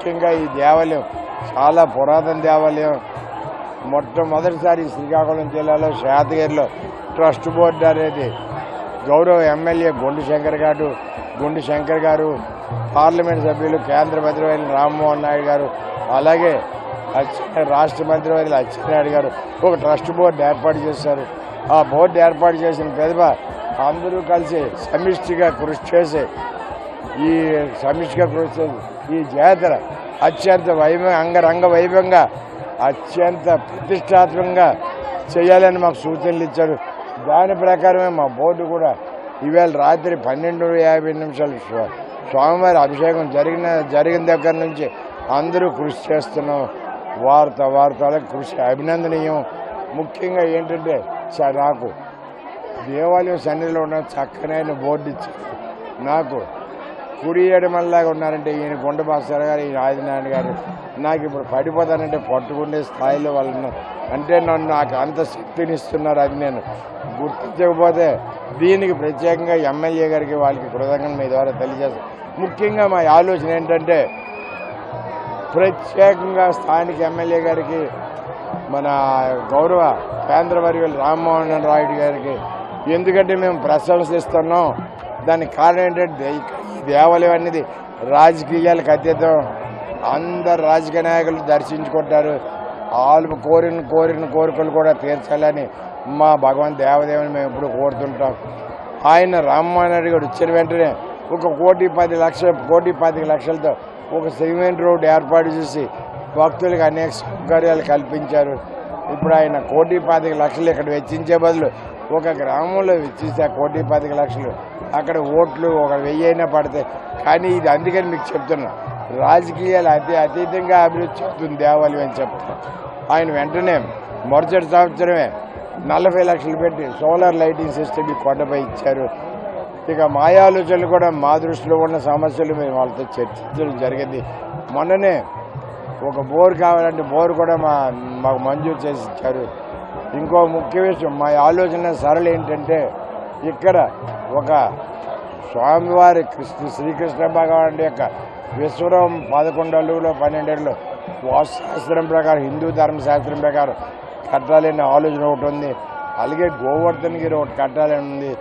ముఖ్యంగా ఈ దేవాలయం చాలా పురాతన దేవాలయం. మొట్టమొదటిసారి శ్రీకాకుళం జిల్లాలో శాతగిరిలో ట్రస్ట్ బోర్డు అనేది గౌరవ ఎమ్మెల్యే గుండు శంకర్ గారు, పార్లమెంట్ సభ్యులు కేంద్ర మంత్రివర్యులు రామ్మోహన్ నాయుడు గారు, అలాగే రాష్ట్ర మంత్రివర్యులు అచ్చెన్నాయుడు గారు ఒక ట్రస్ట్ బోర్డు ఏర్పాటు చేశారు. ఆ బోర్డు ఏర్పాటు చేసిన పెదవ అందరూ కలిసి సమిష్టిగా కృషి చేసి ఈ జాతర అత్యంత అంగరంగ వైభవంగా అత్యంత ప్రతిష్టాత్మకంగా చేయాలని మాకు సూచనలు ఇచ్చారు. దాని ప్రకారమే మా బోర్డు కూడా ఈవేళ రాత్రి 12:50 స్వామివారి అభిషేకం జరిగిన దగ్గర నుంచి అందరూ కృషి చేస్తున్నాం. వార్త కృషి అభినందనీయం. ముఖ్యంగా ఏంటంటే నాకు దేవాలయం సన్నిధిలో ఉన్న చక్కనైన బోర్డు ఇచ్చారు. నాకు కుడి ఎడమల్లాగా ఉన్నారంటే ఈయన గుండ మాస్టర్ గారు, ఈయన ఆదినారాయణ గారు. నాకు ఇప్పుడు పడిపోతానంటే పట్టుకునే స్థాయిలో వాళ్ళు అంటే నాకు అంత శక్తిని ఇస్తున్నారు. అది నేను గుర్తించకపోతే దీనికి ప్రత్యేకంగా ఎమ్మెల్యే గారికి వాళ్ళకి కృతజ్ఞతలు మీ ద్వారా తెలియజేస్తాను. ముఖ్యంగా మా ఆలోచన ఏంటంటే ప్రత్యేకంగా స్థానిక ఎమ్మెల్యే గారికి, మన గౌరవ కేంద్ర మంత్రివర్యులు రామ్మోహన్ నాయుడు గారికి ఎందుకంటే మేము ప్రశంసిస్తున్నాం. దానికి కారణం ఏంటంటే ఈ దేవాలయం అనేది రాజకీయాలకు అతీతం. అందరు రాజకీయ నాయకులు దర్శించుకుంటారు. వాళ్ళు కోరిన కోరికలు కూడా తీర్చాలని మా భగవాన్ దేవదేవుని మేము ఎప్పుడు కోరుతుంటాం. ఆయన రామ్మోహన్ నాయుడు గారు వచ్చిన వెంటనే 1,10,00,000 ఒక సిమెంట్ రోడ్డు ఏర్పాటు చేసి భక్తులకు అనేక సౌకర్యాలు కల్పించారు. ఇప్పుడు ఆయన 1,25,00,000 ఇక్కడ వెచ్చించే బదులు ఒక గ్రామంలో వెచ్చిస్తే 1,25,00,000 అక్కడ ఓట్లు 1,000 అయినా పడతాయి. కానీ ఇది అందుకని మీకు చెప్తున్నా, రాజకీయాలు అతీతంగా అభివృద్ధి చెప్తుంది దేవాలయం అని చెప్తాను. ఆయన వెంటనే మరుసటి సంవత్సరమే 40 లక్షలు పెట్టి సోలార్ లైటింగ్ సిస్టమ్ ఈ కొండపై ఇచ్చారు. ఇక మా ఆలోచనలు కూడా మా దృష్టిలో ఉన్న సమస్యలు మేము వాళ్ళతో చర్చించడం జరిగింది. మొన్ననే ఒక బోర్ కావాలంటే బోర్ కూడా మాకు మంజూరు చేసి ఇచ్చారు. ఇంకో ముఖ్య విషయం, మా ఆలోచన సరళ ఏంటంటే ఇక్కడ ఒక స్వామివారి శ్రీకృష్ణ భగవానుడి యొక్క విశ్వరం 11 అడుగులో 12 అడుగులో వాస్తుశాస్త్రం ప్రకారం, హిందూ ధర్మశాస్త్రం ప్రకారం కట్టాలనే ఆలోచన ఒకటి ఉంది. అలాగే గోవర్ధనగిరి ఒకటి కట్టాలని ఉంది.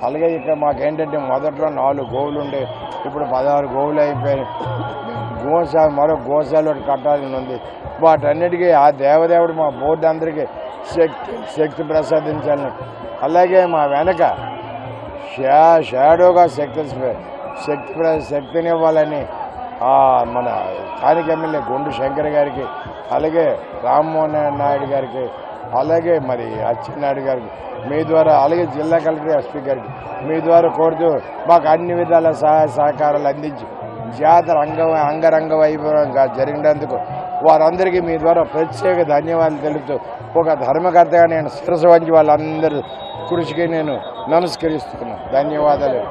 అలాగే ఇక్కడ మాకేంటంటే మొదట్లో 4 గోవులు ఉండే, ఇప్పుడు 16 గోవులు అయిపోయాయి. మరో గోశాల ఒకటి కట్టాలని ఉంది. వాటన్నిటికీ ఆ దేవదేవుడు మా బోర్డు అందరికీ శక్తి ప్రసాదించాలని, అలాగే మా వెనక షాడోగా శక్తినివ్వాలని మన స్థానిక ఎమ్మెల్యే గుండు శంకర్ గారికి, అలాగే రామ్మోహన్ నాయుడు గారికి, అలాగే మరి అచ్చెన్నాయుడు గారికి మీ ద్వారా, అలాగే జిల్లా కలెక్టర్ ఎస్పీ గారికి మీ ద్వారా కోరుతూ మాకు అన్ని విధాల సహాయ సహకారాలు అందించి జాతర అంగరంగ వైభవంగా జరిగినందుకు వారందరికీ మీ ద్వారా ప్రత్యేక ధన్యవాదాలు తెలుపుతూ ఒక ధర్మకర్తగా నేను శిరస్సు వంచి వాళ్ళందరూ కృషికి నేను నమస్కరిస్తున్నాను. ధన్యవాదాలు.